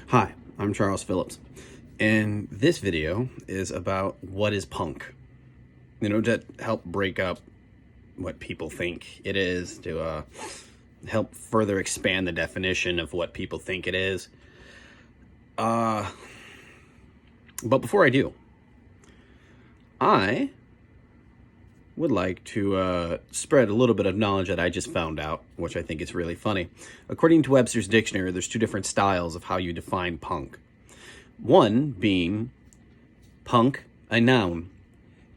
Hi, I'm Charles Phillips, and this video is about what is punk. To help break up what people think it is, to help further expand the definition of what people think it is. But before I do, I would like to spread a little bit of knowledge that I just found out, which I think is really funny. According to Webster's Dictionary, there's two different styles of how you define punk. One being punk, a noun.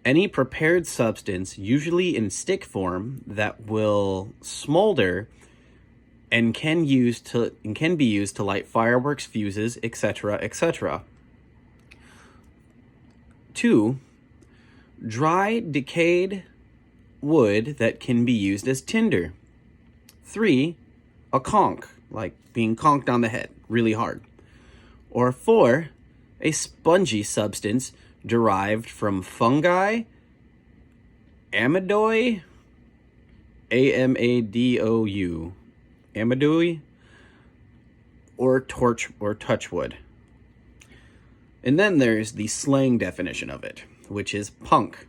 Any prepared substance, usually in stick form, that will smolder and can be used to light fireworks, fuses, etc., etc. Two, dry, decayed wood that can be used as tinder. Three, a conch, like being conked on the head really hard. Or four, a spongy substance derived from fungi, amadou, A-M-A-D-O-U, amadou, or touchwood. And then there's the slang definition of it, which is punk,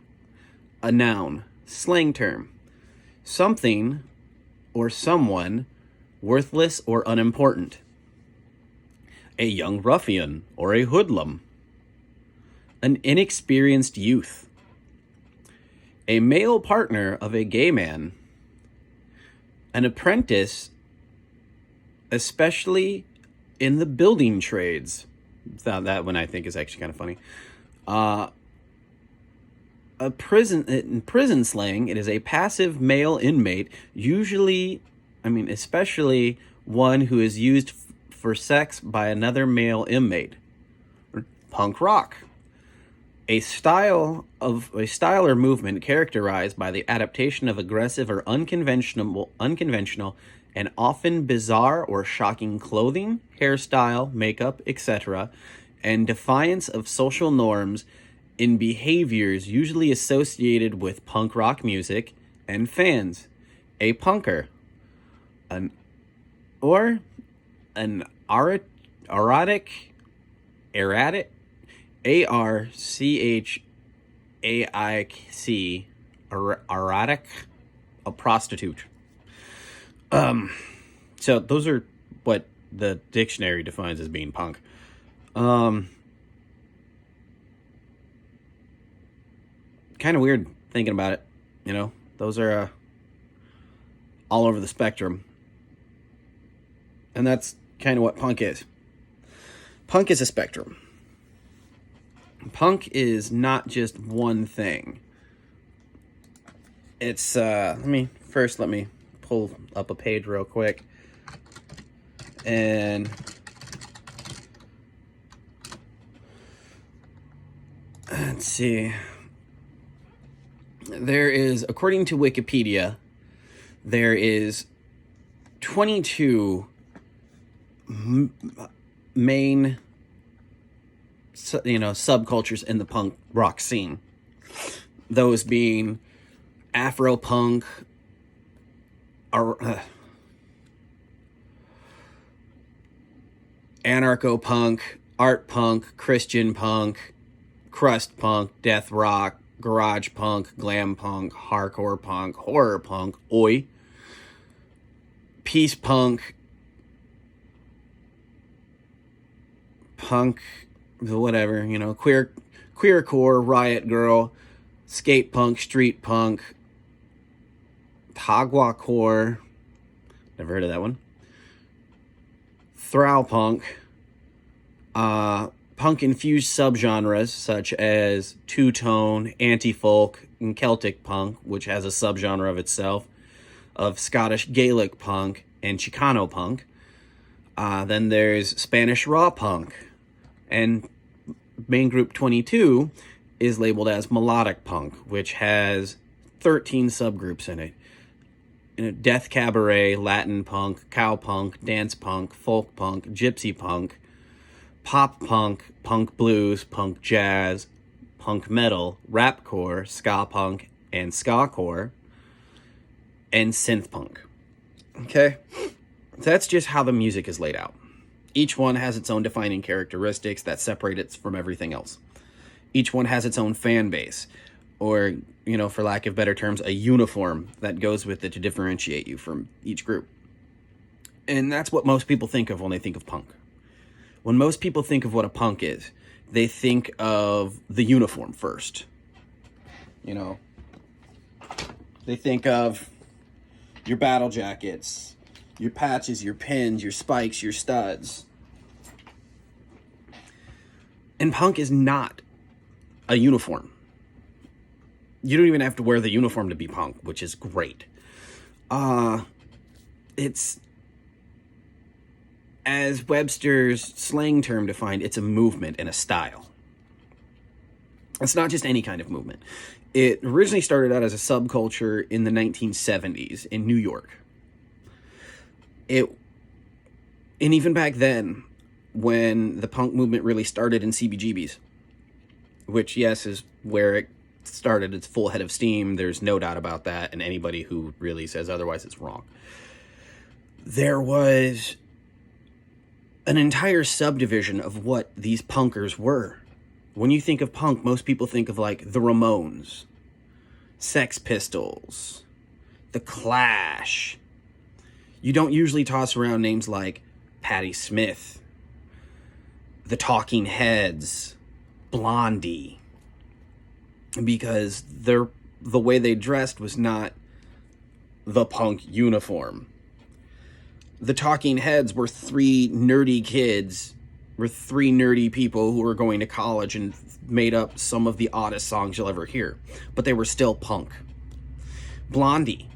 a noun, slang term, something or someone worthless or unimportant. A young ruffian or a hoodlum. An inexperienced youth. A male partner of a gay man. An apprentice, especially in the building trades. That one I think is actually kind of funny. In prison slang, it is a passive male inmate, especially one who is used for sex by another male inmate. Punk rock. A style or movement characterized by the adaptation of aggressive or unconventional and often bizarre or shocking clothing, hairstyle, makeup, etc., and defiance of social norms in behaviors usually associated with punk rock music and fans. A punker. An erratic, A-R-C-H-A-I-C, erratic, a prostitute. So those are what the dictionary defines as being punk. Kind of weird thinking about it, those are all over the spectrum. And that's kind of what punk is. Punk is a spectrum. Punk is not just one thing. It's, let me pull up a page real quick. And let's see. There is, according to Wikipedia, there is 22 main subcultures in the punk rock scene. Those being Afro-punk, anarcho-punk, art punk, Christian punk, crust punk, death rock, garage punk, glam punk, hardcore punk, horror punk, oi, peace punk, whatever, queercore, riot girl, skate punk, street punk, tagwacore, never heard of that one, throw punk, punk-infused subgenres such as two-tone, anti-folk, and Celtic punk, which has a subgenre of itself, of Scottish Gaelic punk and Chicano punk. Then there's Spanish raw punk, and main group 22 is labeled as melodic punk, which has 13 subgroups in it. Death cabaret, Latin punk, cowpunk, dance punk, folk punk, gypsy punk, pop punk, punk blues, punk jazz, punk metal, rapcore, ska punk, and ska-core, and synth punk. Okay? That's just how the music is laid out. Each one has its own defining characteristics that separate it from everything else. Each one has its own fan base, or, for lack of better terms, a uniform that goes with it to differentiate you from each group. And that's what most people think of when they think of punk. When most people think of what a punk is, they think of the uniform first. They think of your battle jackets, your patches, your pins, your spikes, your studs. And punk is not a uniform. You don't even have to wear the uniform to be punk, which is great. It's, as Webster's slang term defined, it's a movement and a style. It's not just any kind of movement. It originally started out as a subculture in the 1970s in New York. And even back then, when the punk movement really started in CBGBs, which, yes, is where it started its full head of steam. There's no doubt about that, and anybody who really says otherwise is wrong. There was an entire subdivision of what these punkers were. When you think of punk, most people think of, like, the Ramones, Sex Pistols, The Clash. You don't usually toss around names like Patti Smith, The Talking Heads, Blondie, because the way they dressed was not the punk uniform. The Talking Heads were three nerdy people who were going to college and made up some of the oddest songs you'll ever hear, but they were still punk. Blondie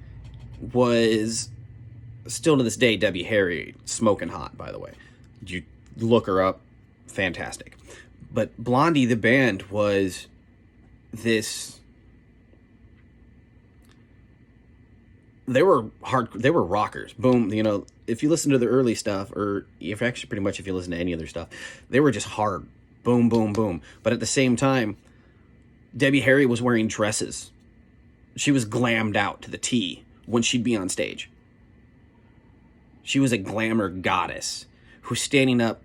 was, still to this day, Debbie Harry, smoking hot, by the way. You look her up, fantastic. But Blondie, the band, was this... They were rockers. Boom, if you listen to the early stuff, or if you listen to any other stuff, they were just hard. Boom, boom, boom. But at the same time, Debbie Harry was wearing dresses. She was glammed out to the T when she'd be on stage. She was a glamour goddess who's standing up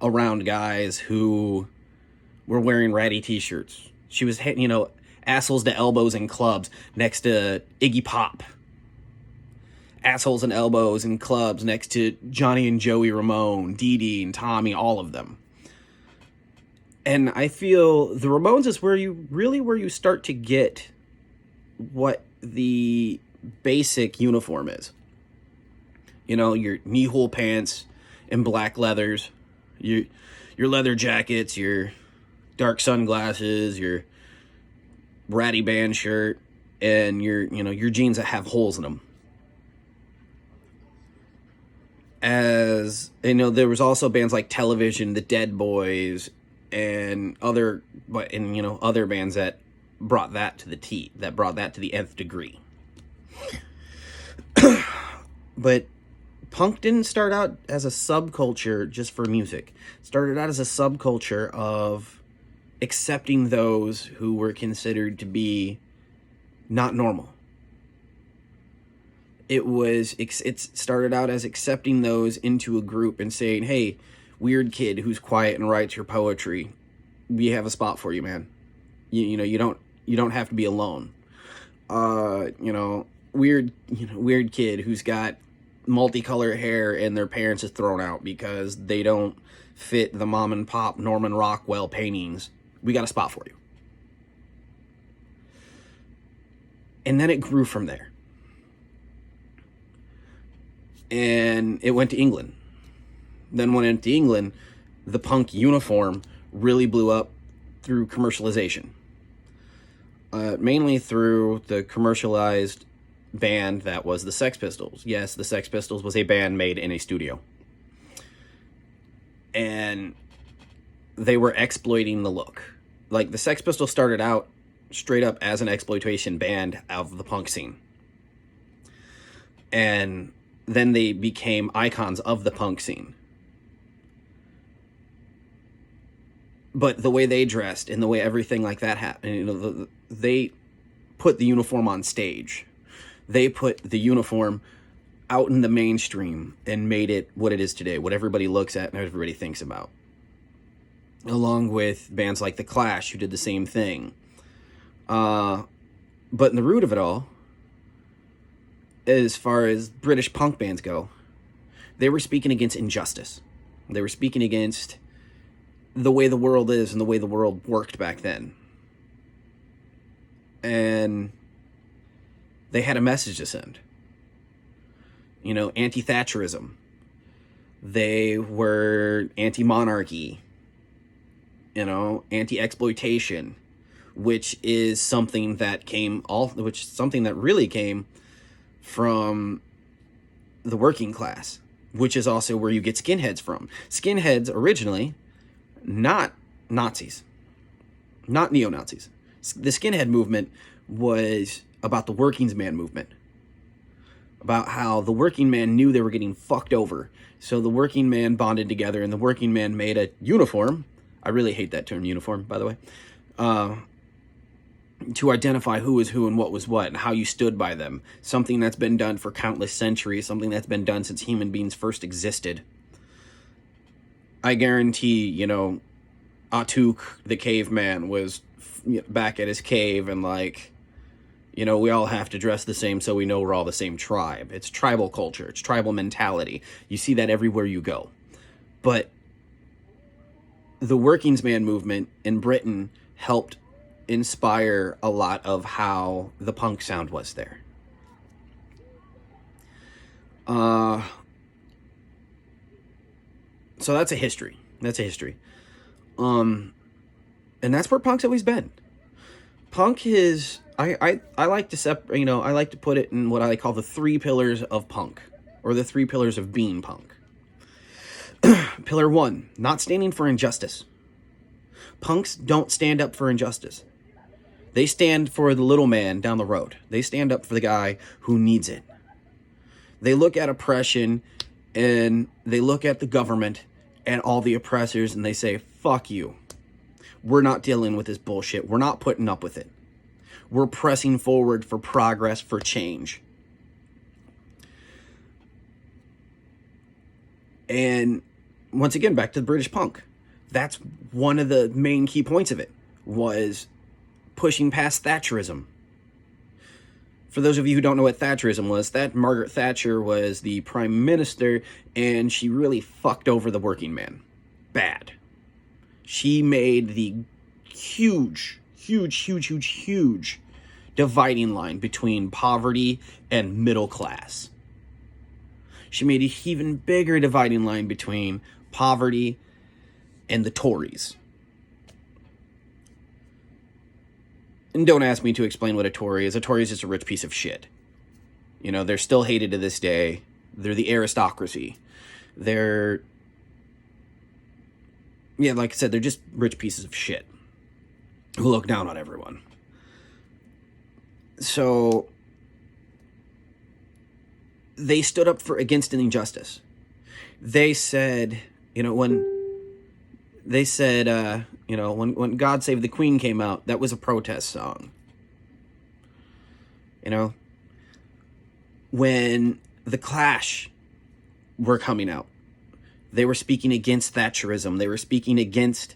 around guys who were wearing ratty t-shirts. She was, assholes to elbows in clubs next to Iggy Pop. Assholes and elbows in clubs next to Johnny and Joey Ramone, Dee Dee and Tommy, all of them. And I feel the Ramones is where you start to get what the basic uniform is. Your knee-hole pants and black leathers, your leather jackets, your dark sunglasses, your ratty band shirt, and your jeans that have holes in them. As there was also bands like Television, the Dead Boys, and other bands that brought that to the nth degree. But punk didn't start out as a subculture just for music. It started out as a subculture of accepting those who were considered to be not normal. It started out as accepting those into a group and saying, hey, weird kid who's quiet and writes your poetry, we have a spot for you, man. You don't have to be alone. Weird kid who's got multicolored hair and their parents is thrown out because they don't fit the mom and pop Norman Rockwell paintings. We got a spot for you. And then it grew from there. And it went to England. Then when it went to England, the punk uniform really blew up through commercialization. Mainly through the commercialized band that was the Sex Pistols. Yes, the Sex Pistols was a band made in a studio. And they were exploiting the look. Like, the Sex Pistols started out straight up as an exploitation band of the punk scene. And then they became icons of the punk scene. But the way they dressed and the way everything like that happened, they put the uniform on stage. They put the uniform out in the mainstream and made it what it is today, what everybody looks at and everybody thinks about. Along with bands like The Clash, who did the same thing. But in the root of it all, as far as British punk bands go, they were speaking against injustice. They were speaking against the way the world is and the way the world worked back then. And they had a message to send. You know, anti-Thatcherism. They were anti-monarchy. You know, anti-exploitation, which is something that really came from the working class, which is also where you get skinheads from. Skinheads originally, not Nazis, not neo-Nazis. The skinhead movement was about the working man movement, about how the working man knew they were getting fucked over. So the working man bonded together and the working man made a uniform. I really hate that term, uniform, by the way, to identify who was who and what was what and how you stood by them. Something that's been done for countless centuries, something that's been done since human beings first existed. I guarantee, you know, Atuk, the caveman, was back at his cave and like, you know, we all have to dress the same so we know we're all the same tribe. It's tribal culture. It's tribal mentality. You see that everywhere you go. But the workingsman movement in Britain helped inspire a lot of how the punk sound was there. So that's a history. And that's where punk's always been. Punk is, I like to I like to put it in what I call the 3 pillars of punk, or the 3 pillars of being punk. Pillar 1, not standing for injustice. Punks don't stand up for injustice. They stand for the little man down the road. They stand up for the guy who needs it. They look at oppression and they look at the government and all the oppressors and they say, fuck you. We're not dealing with this bullshit. We're not putting up with it. We're pressing forward for progress, for change. And once again, back to the British punk. That's one of the main key points of it, was pushing past Thatcherism. For those of you who don't know what Thatcherism was, Margaret Thatcher was the prime minister, and she really fucked over the working man. Bad. She made the huge dividing line between poverty and middle class. She made an even bigger dividing line between poverty and the Tories. And don't ask me to explain what a Tory is. A Tory is just a rich piece of shit. You know, they're still hated to this day. They're the aristocracy. They're, yeah, like I said, they're just rich pieces of shit who look down on everyone. So they stood up against an injustice. They said, when God Save the Queen came out, that was a protest song. When The Clash were coming out, they were speaking against Thatcherism. They were speaking against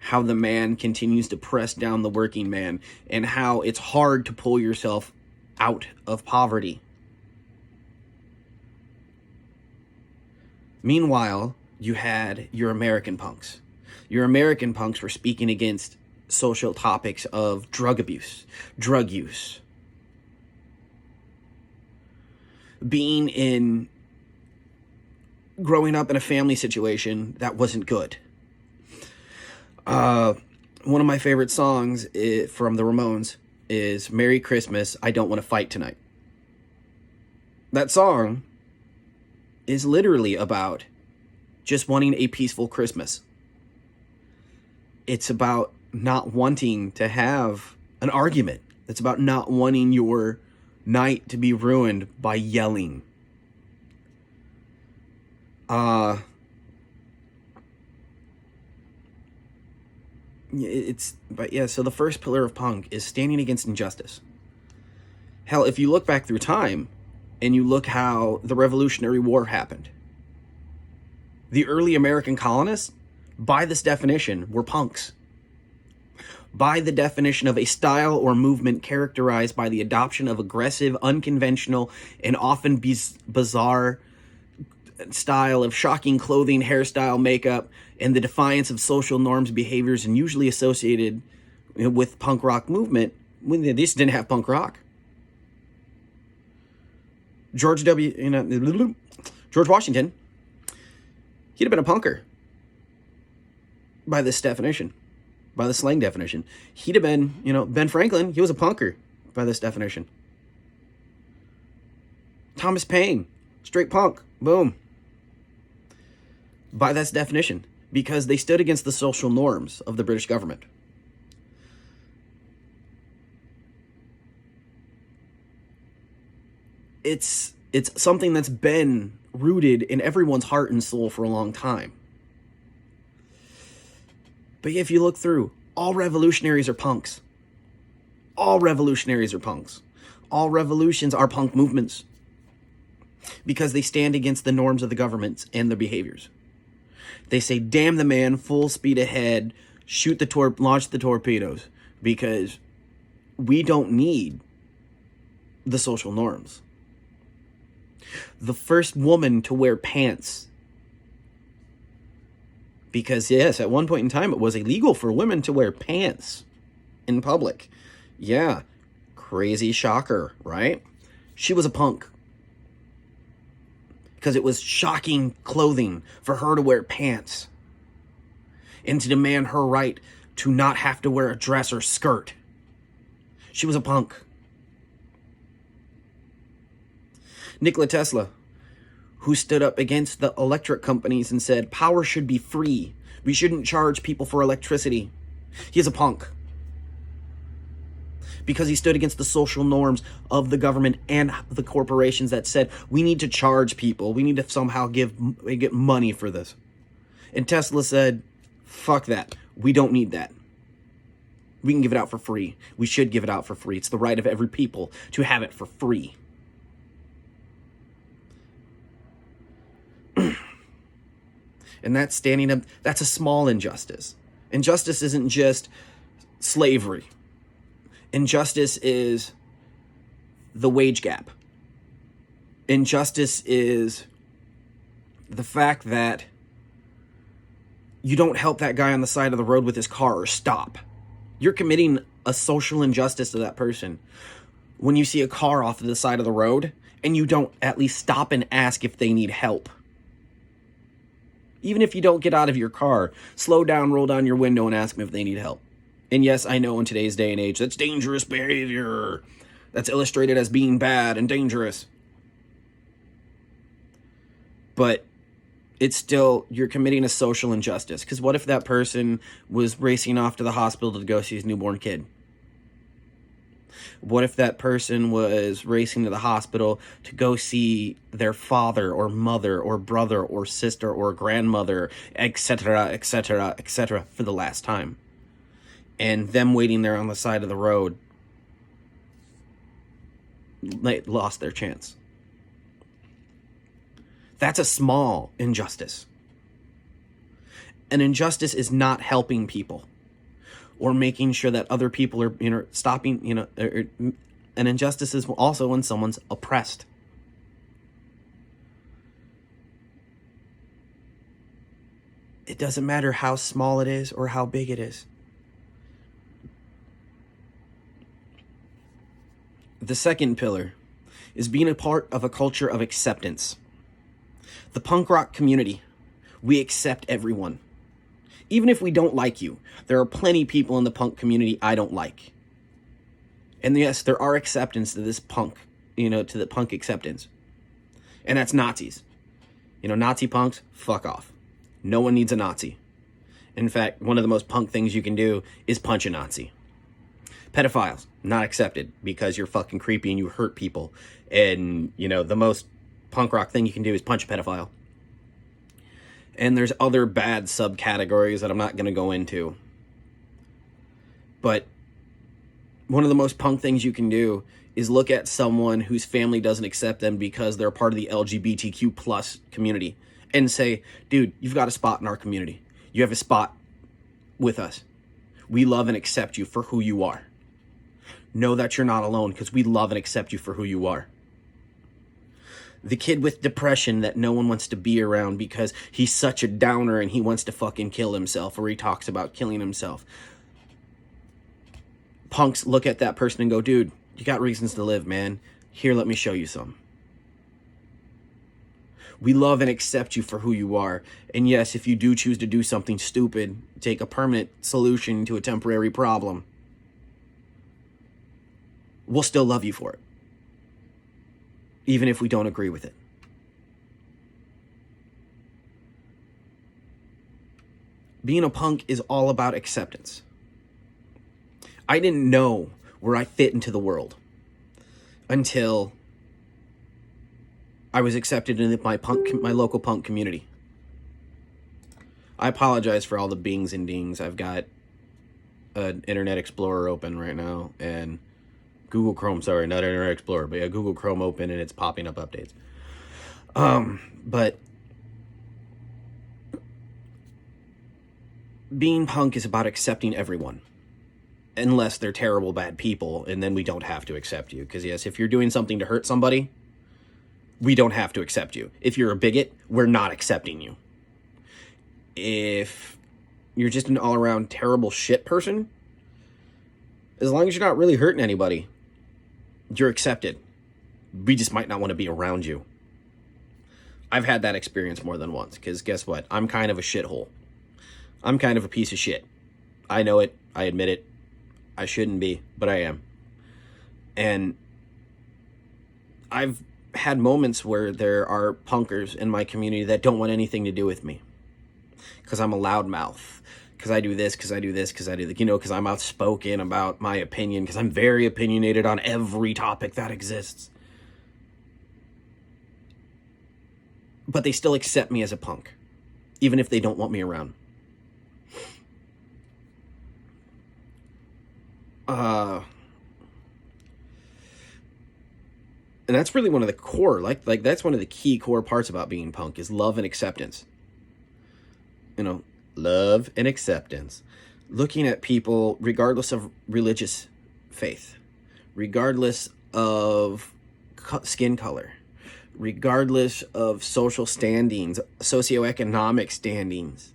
how the man continues to press down the working man and how it's hard to pull yourself out of poverty. Meanwhile, you had your American punks. Your American punks were speaking against social topics of drug abuse, drug use, growing up in a family situation that wasn't good. One of my favorite songs from the Ramones is Merry Christmas, I Don't Want to Fight Tonight. That song is literally about just wanting a peaceful Christmas. It's about not wanting to have an argument. It's about not wanting your night to be ruined by yelling. So the first pillar of punk is standing against injustice. Hell, if you look back through time, and you look how the Revolutionary War happened. The early American colonists, by this definition, were punks. By the definition of a style or movement characterized by the adoption of aggressive, unconventional, and often bizarre style of shocking clothing, hairstyle, makeup, and the defiance of social norms, behaviors, and usually associated with punk rock movement, when they just didn't have punk rock. George Washington, he'd have been a punker by this definition, by the slang definition. He'd have been, Ben Franklin, he was a punker by this definition. Thomas Paine, straight punk, boom. By this definition, because they stood against the social norms of the British government. It's something that's been rooted in everyone's heart and soul for a long time. But if you look through, all revolutionaries are punks. All revolutionaries are punks. All revolutions are punk movements, because they stand against the norms of the governments and their behaviors. They say, damn the man, full speed ahead, launch the torpedoes, because we don't need the social norms. The first woman to wear pants, because yes, at one point in time it was illegal for women to wear pants in public. Yeah, crazy shocker, right? She was a punk, because it was shocking clothing for her to wear pants and to demand her right to not have to wear a dress or skirt. She was a punk. Nikola Tesla, who stood up against the electric companies and said, power should be free. We shouldn't charge people for electricity. He is a punk, because he stood against the social norms of the government and the corporations that said, we need to charge people. We need to somehow get money for this. And Tesla said, fuck that. We don't need that. We can give it out for free. We should give it out for free. It's the right of every people to have it for free. And that's standing up. That's a small injustice. Injustice isn't just slavery. Injustice is the wage gap. Injustice is the fact that you don't help that guy on the side of the road with his car or stop. You're committing a social injustice to that person when you see a car off to the side of the road and you don't at least stop and ask if they need help. Even if you don't get out of your car, slow down, roll down your window, and ask them if they need help. And yes, I know in today's day and age, that's dangerous behavior. That's illustrated as being bad and dangerous. But it's still, you're committing a social injustice. Because what if that person was racing off to the hospital to go see his newborn kid? What if that person was racing to the hospital to go see their father or mother or brother or sister or grandmother, etc., etc., etc., for the last time? And them waiting there on the side of the road, they lost their chance. That's a small injustice. An injustice is not helping people or making sure that other people are, stopping, an injustice is also when someone's oppressed. It doesn't matter how small it is or how big it is. The second pillar is being a part of a culture of acceptance. The punk rock community, we accept everyone. Even if we don't like you, there are plenty of people in the punk community I don't like. And yes, there are acceptance to this punk, to the punk acceptance. And that's Nazis. Nazi punks, fuck off. No one needs a Nazi. In fact, one of the most punk things you can do is punch a Nazi. Pedophiles, not accepted because you're fucking creepy and you hurt people. And, the most punk rock thing you can do is punch a pedophile. And there's other bad subcategories that I'm not going to go into. But one of the most punk things you can do is look at someone whose family doesn't accept them because they're part of the LGBTQ plus community and say, dude, you've got a spot in our community. You have a spot with us. We love and accept you for who you are. Know that you're not alone because we love and accept you for who you are. The kid with depression that no one wants to be around because he's such a downer and he wants to fucking kill himself, or he talks about killing himself. Punks look at that person and go, dude, you got reasons to live, man. Here, let me show you some. We love and accept you for who you are. And yes, if you do choose to do something stupid, take a permanent solution to a temporary problem, we'll still love you for it, even if we don't agree with it. Being a punk is all about acceptance. I didn't know where I fit into the world until I was accepted in my local punk community. I apologize for all the bings and dings. I've got an Internet Explorer open right now, and Google Chrome, sorry, not Internet Explorer, but yeah, Google Chrome open, and it's popping up updates. But being punk is about accepting everyone, unless they're terrible, bad people, and then we don't have to accept you. Because yes, if you're doing something to hurt somebody, we don't have to accept you. If you're a bigot, we're not accepting you. If you're just an all-around terrible shit person, as long as you're not really hurting anybody, you're accepted. We just might not want to be around you. I've had that experience more than once, because guess what? I'm kind of a shithole. I'm kind of a piece of shit. I know it. I admit it. I shouldn't be, but I am. And I've had moments where there are punkers in my community that don't want anything to do with me because I'm a loudmouth, because I do this, because I do this, because I do that, because I'm outspoken about my opinion, because I'm very opinionated on every topic that exists. But they still accept me as a punk, even if they don't want me around. And that's really one of the core, like that's one of the key core parts about being punk is love and acceptance. Love and acceptance. Looking at people regardless of religious faith, regardless of skin color, regardless of social standings, socioeconomic standings.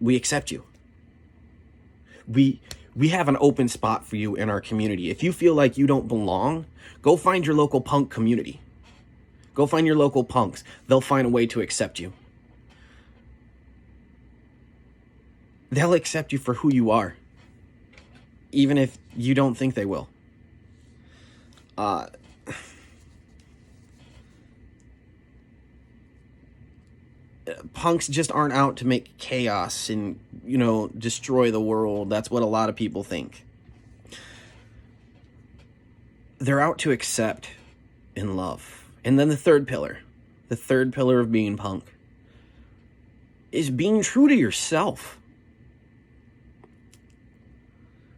We accept you. We have an open spot for you in our community. If you feel like you don't belong, go find your local punk community. Go find your local punks. They'll find a way to accept you. They'll accept you for who you are, even if you don't think they will. Punks just aren't out to make chaos and, destroy the world. That's what a lot of people think. They're out to accept and love. And then the third pillar of being punk, is being true to yourself.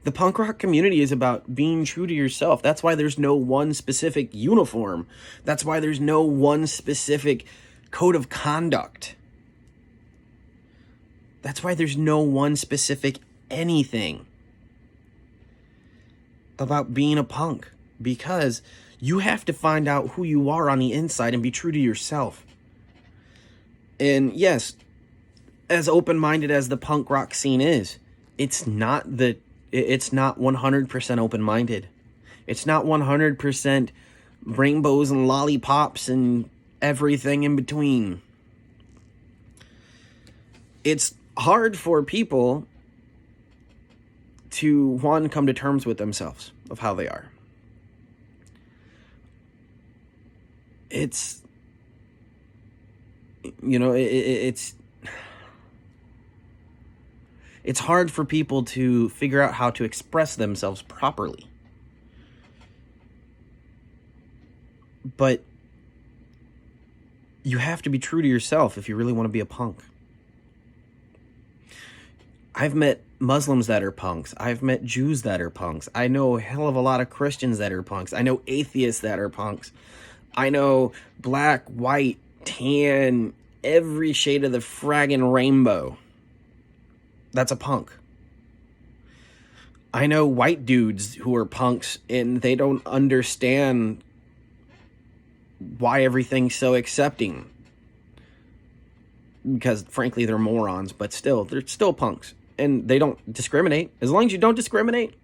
The punk rock community is about being true to yourself. That's why there's no one specific uniform. That's why there's no one specific code of conduct. That's why there's no one specific anything about being a punk, because you have to find out who you are on the inside and be true to yourself. And yes, as open-minded as the punk rock scene is, it's not 100% open-minded. It's not 100% rainbows and lollipops and everything in between. It's hard for people to, one, come to terms with themselves of how they are. It's hard for people to figure out how to express themselves properly. But you have to be true to yourself if you really want to be a punk. I've met Muslims that are punks. I've met Jews that are punks. I know a hell of a lot of Christians that are punks. I know atheists that are punks. I know black, white, tan, every shade of the fragging rainbow. That's a punk. I know white dudes who are punks and they don't understand why everything's so accepting. Because frankly, they're morons, but still, they're still punks. And they don't discriminate. As long as you don't discriminate,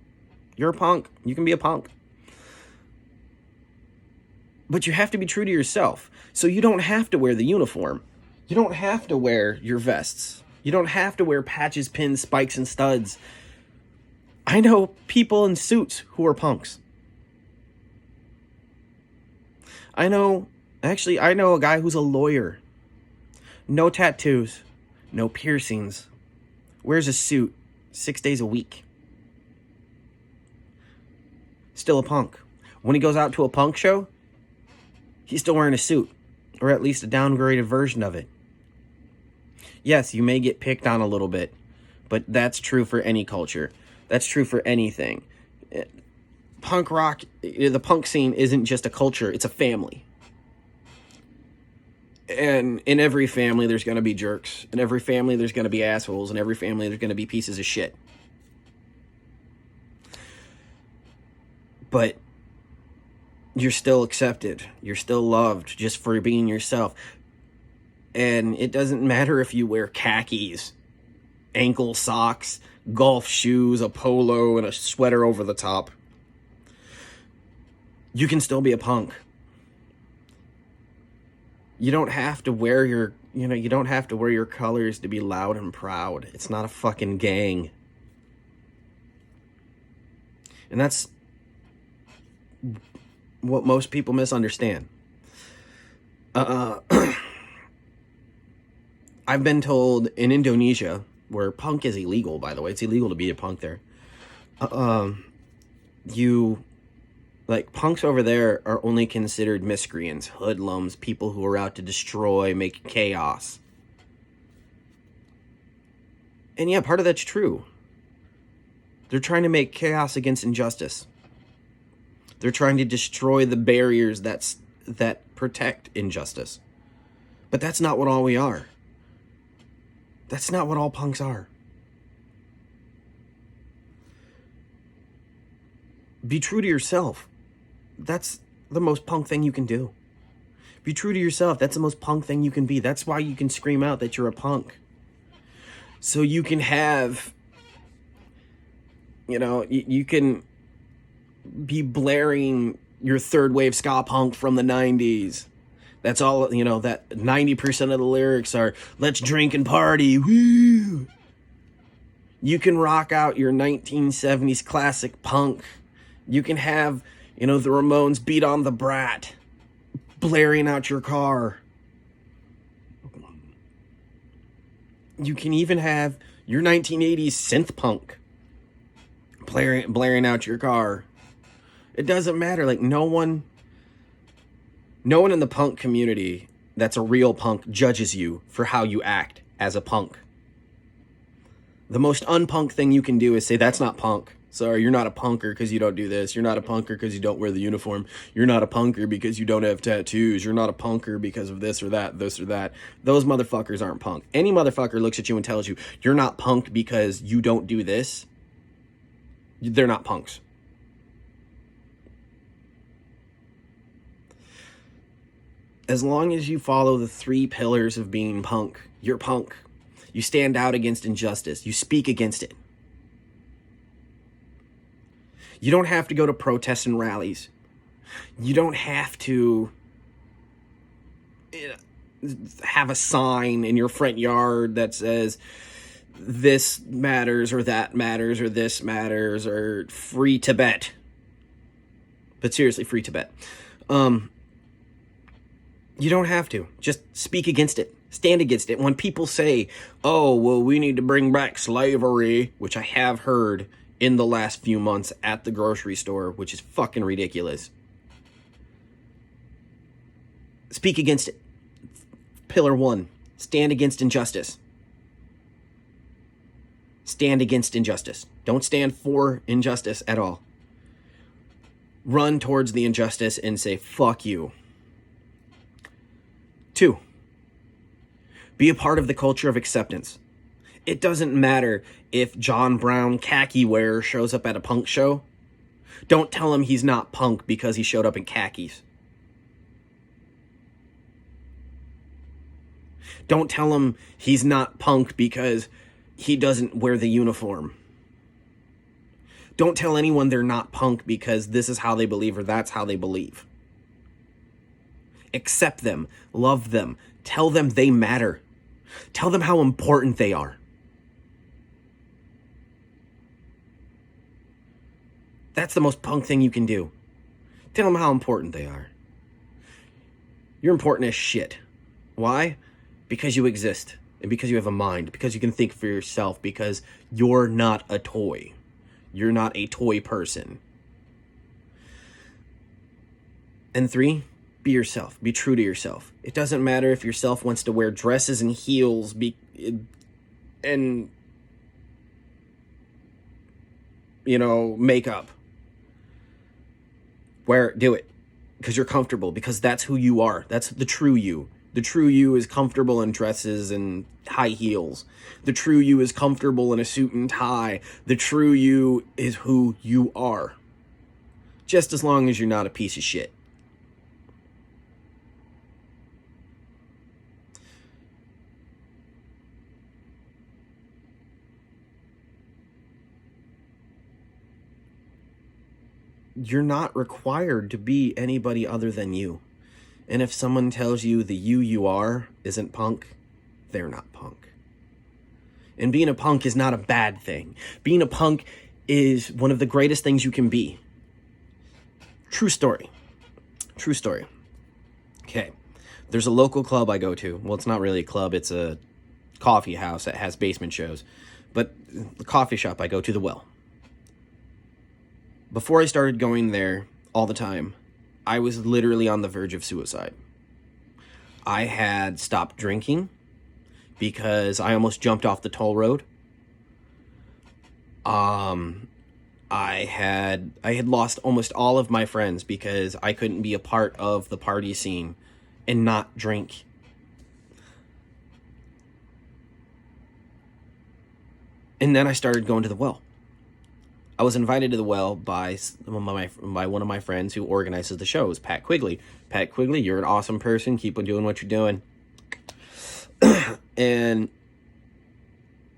you're a punk. You can be a punk. But you have to be true to yourself. So you don't have to wear the uniform. You don't have to wear your vests. You don't have to wear patches, pins, spikes, and studs. I know people in suits who are punks. I know a guy who's a lawyer. No tattoos, no piercings. Wears a suit 6 days a week. Still a punk. When he goes out to a punk show, he's still wearing a suit, or at least a downgraded version of it. Yes, you may get picked on a little bit, but that's true for any culture. That's true for anything. Punk rock, the punk scene isn't just a culture, it's a family. And in every family, there's going to be jerks. In every family, there's going to be assholes. In every family, there's going to be pieces of shit. But you're still accepted. You're still loved just for being yourself. And it doesn't matter if you wear khakis, ankle socks, golf shoes, a polo, and a sweater over the top. You can still be a punk. You don't have to wear you don't have to wear your colors to be loud and proud. It's not a fucking gang. And that's what most people misunderstand. I've been told in Indonesia, where punk is illegal, by the way, it's illegal to be a punk there. Punks over there are only considered miscreants, hoodlums, people who are out to destroy, make chaos. And yeah, part of that's true. They're trying to make chaos against injustice. They're trying to destroy the barriers that protect injustice. But that's not what all we are. That's not what all punks are. Be true to yourself. That's the most punk thing you can do. Be true to yourself. That's the most punk thing you can be. That's why you can scream out that you're a punk. So you can have, you can be blaring your third wave ska punk from the 90s. That's all, that 90% of the lyrics are, let's drink and party, woo! You can rock out your 1970s classic punk. You can have, the Ramones Beat on the Brat blaring out your car. You can even have your 1980s synth punk blaring out your car. It doesn't matter. No one in the punk community that's a real punk judges you for how you act as a punk. The most unpunk thing you can do is say, that's not punk. Sorry, you're not a punker because you don't do this. You're not a punker because you don't wear the uniform. You're not a punker because you don't have tattoos. You're not a punker because of this or that. Those motherfuckers aren't punk. Any motherfucker looks at you and tells you, you're not punk because you don't do this. They're not punks. As long as you follow the 3 pillars of being punk, you're punk. You stand out against injustice. You speak against it. You don't have to go to protests and rallies. You don't have to have a sign in your front yard that says this matters or that matters or this matters or free Tibet. But seriously, free Tibet. You don't have to. Just speak against it. Stand against it. When people say, oh, well, we need to bring back slavery, which I have heard in the last few months at the grocery store, which is fucking ridiculous. Speak against it. Pillar 1, stand against injustice. Stand against injustice. Don't stand for injustice at all. Run towards the injustice and say, fuck you. 2, be a part of the culture of acceptance. It doesn't matter if John Brown khaki wearer shows up at a punk show. Don't tell him he's not punk because he showed up in khakis. Don't tell him he's not punk because he doesn't wear the uniform. Don't tell anyone they're not punk because this is how they believe or that's how they believe. Accept them, love them, tell them they matter. Tell them how important they are. That's the most punk thing you can do. Tell them how important they are. You're important as shit. Why? Because you exist. And because you have a mind. Because you can think for yourself. Because you're not a toy. You're not a toy person. And 3, be yourself. Be true to yourself. It doesn't matter if yourself wants to wear dresses and heels and makeup. Do it. Because you're comfortable. Because that's who you are. That's the true you. The true you is comfortable in dresses and high heels. The true you is comfortable in a suit and tie. The true you is who you are. Just as long as you're not a piece of shit. You're not required to be anybody other than you. And if someone tells you the you are isn't punk, they're not punk. And being a punk is not a bad thing. Being a punk is one of the greatest things you can be. True story. True story. Okay. There's a local club I go to. Well, it's not really a club. It's a coffee house that has basement shows. But the coffee shop I go to, The Well. Before I started going there all the time, I was literally on the verge of suicide. I had stopped drinking because I almost jumped off the toll road. I had lost almost all of my friends because I couldn't be a part of the party scene and not drink. And then I started going to The Well. I was invited to The Well by one of my friends who organizes the shows, Pat Quigley. Pat Quigley, you're an awesome person. Keep on doing what you're doing. And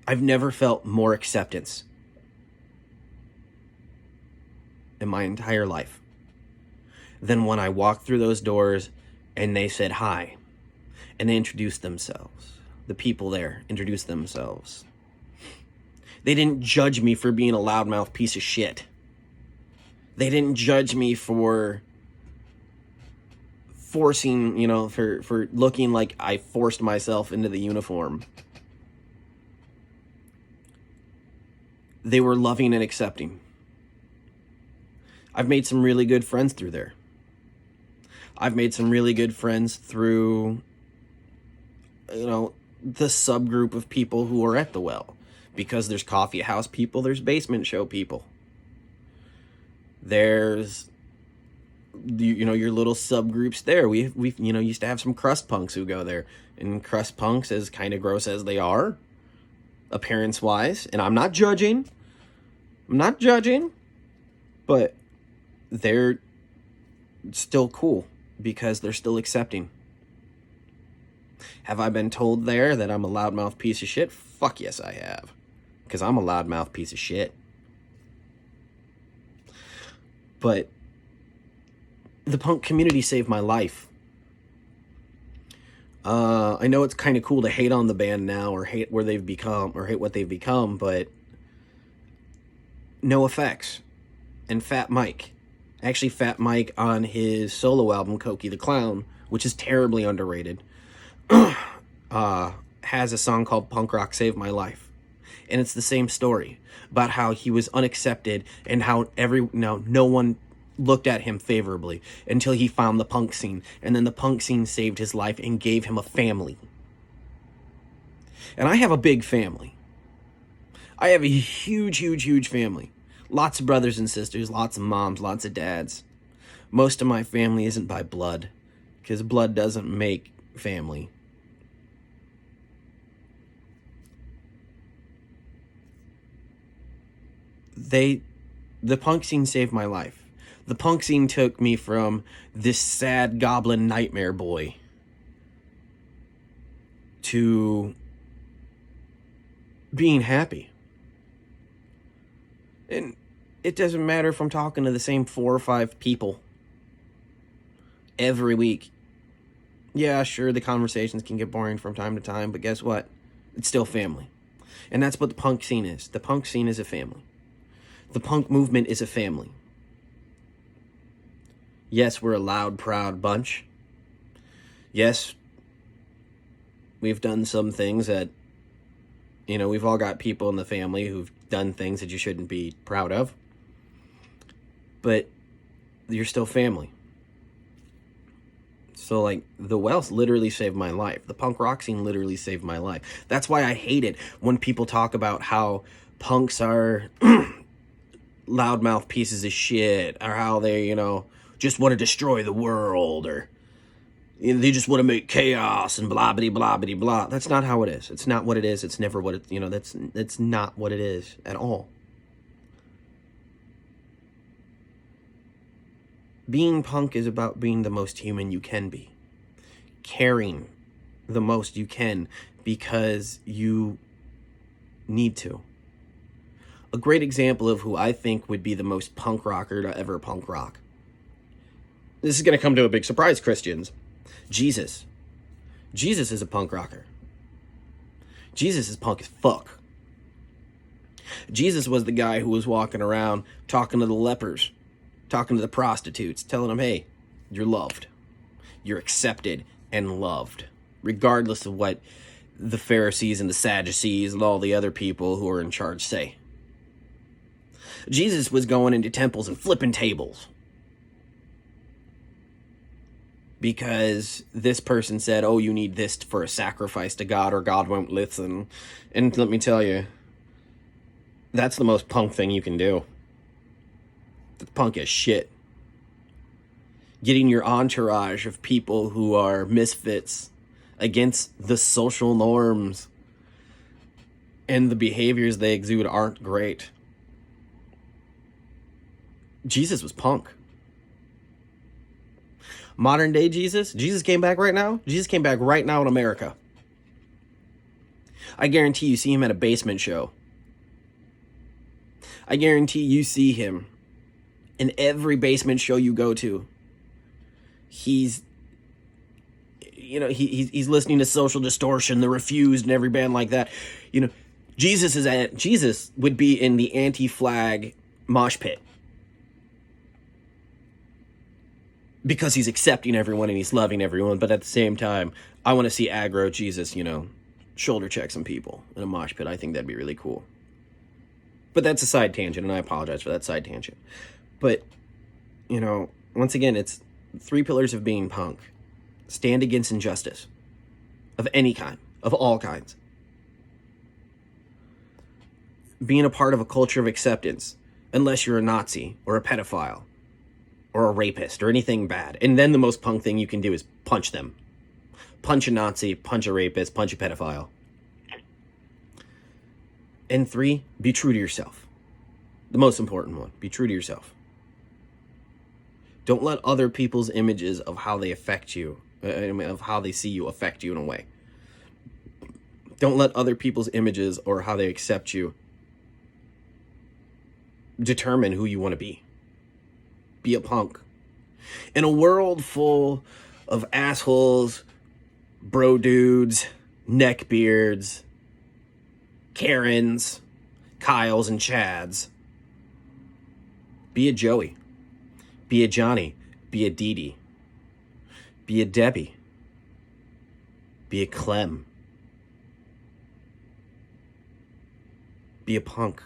I've never felt more acceptance in my entire life than when I walked through those doors and they said hi and they introduced themselves. The people there introduced themselves. They didn't judge me for being a loudmouth piece of shit. They didn't judge me for forcing, for looking like I forced myself into the uniform. They were loving and accepting. I've made some really good friends through there. I've made some really good friends through, the subgroup of people who are at The Well. Because there's coffee house people, there's basement show people. There's, your little subgroups there. We used to have some crust punks who go there. And crust punks, as kind of gross as they are, appearance-wise, and I'm not judging, but they're still cool because they're still accepting. Have I been told there that I'm a loudmouth piece of shit? Fuck yes, I have. Because I'm a loudmouth piece of shit. But the punk community saved my life. I know it's kind of cool to hate on the band now or hate where they've become or hate what they've become, but NoFX and Fat Mike. Actually, Fat Mike on his solo album, Cokie the Clown, which is terribly underrated, has a song called Punk Rock Saved My Life. And it's the same story about how he was unaccepted and how no one looked at him favorably until he found the punk scene. And then the punk scene saved his life and gave him a family. And I have a big family. I have a huge, huge, huge family. Lots of brothers and sisters, lots of moms, lots of dads. Most of my family isn't by blood, because blood doesn't make family. The punk scene saved my life. The punk scene took me from this sad goblin nightmare boy to being happy. And it doesn't matter if I'm talking to the same 4 or 5 people every week. Yeah, sure, the conversations can get boring from time to time, but guess what? It's still family. And that's what the punk scene is. The punk scene is a family. The punk movement is a family. Yes, we're a loud, proud bunch. Yes, we've done some things that, we've all got people in the family who've done things that you shouldn't be proud of. But you're still family. So, like, the Wells literally saved my life. The punk rock scene literally saved my life. That's why I hate it when people talk about how punks are loudmouth pieces of shit, or how they, just want to destroy the world, or they just want to make chaos and blah, blah, blah, blah, blah. That's not how it is. It's not what it is. It's never what it, that's not what it is at all. Being punk is about being the most human you can be. Caring the most you can because you need to. A great example of who I think would be the most punk rocker to ever punk rock. This is going to come to a big surprise, Christians. Jesus. Jesus is a punk rocker. Jesus is punk as fuck. Jesus was the guy who was walking around talking to the lepers, talking to the prostitutes, telling them, hey, you're loved. You're accepted and loved, regardless of what the Pharisees and the Sadducees and all the other people who are in charge say. Jesus was going into temples and flipping tables because this person said, oh, you need this for a sacrifice to God or God won't listen. And let me tell you, that's the most punk thing you can do. That's punk as shit. Getting your entourage of people who are misfits against the social norms and the behaviors they exude aren't great. Jesus was punk. Modern day Jesus came back right now. Jesus came back right now in America. I guarantee you see him at a basement show. I guarantee you see him in every basement show you go to. He's listening to Social Distortion, The Refused, and every band like that. Jesus would be in the anti-flag mosh pit because he's accepting everyone and he's loving everyone. But at the same time, I want to see aggro Jesus, shoulder check some people in a mosh pit. I think that'd be really cool. But that's a side tangent, and I apologize for that side tangent. But, once again, it's 3 pillars of being punk. Stand against injustice of any kind, of all kinds. Being a part of a culture of acceptance, unless you're a Nazi or a pedophile or a rapist or anything bad. And then the most punk thing you can do is punch them. Punch a Nazi, punch a rapist, punch a pedophile. And 3, be true to yourself. The most important one, be true to yourself. Don't let other people's images of how they affect you, of how they see you, affect you in a way. Don't let other people's images or how they accept you determine who you want to be. Be a punk. In a world full of assholes, bro dudes, neckbeards, Karens, Kyles, and Chads, be a Joey. Be a Johnny. Be a Dee Dee. Be a Debbie. Be a Clem. Be a punk.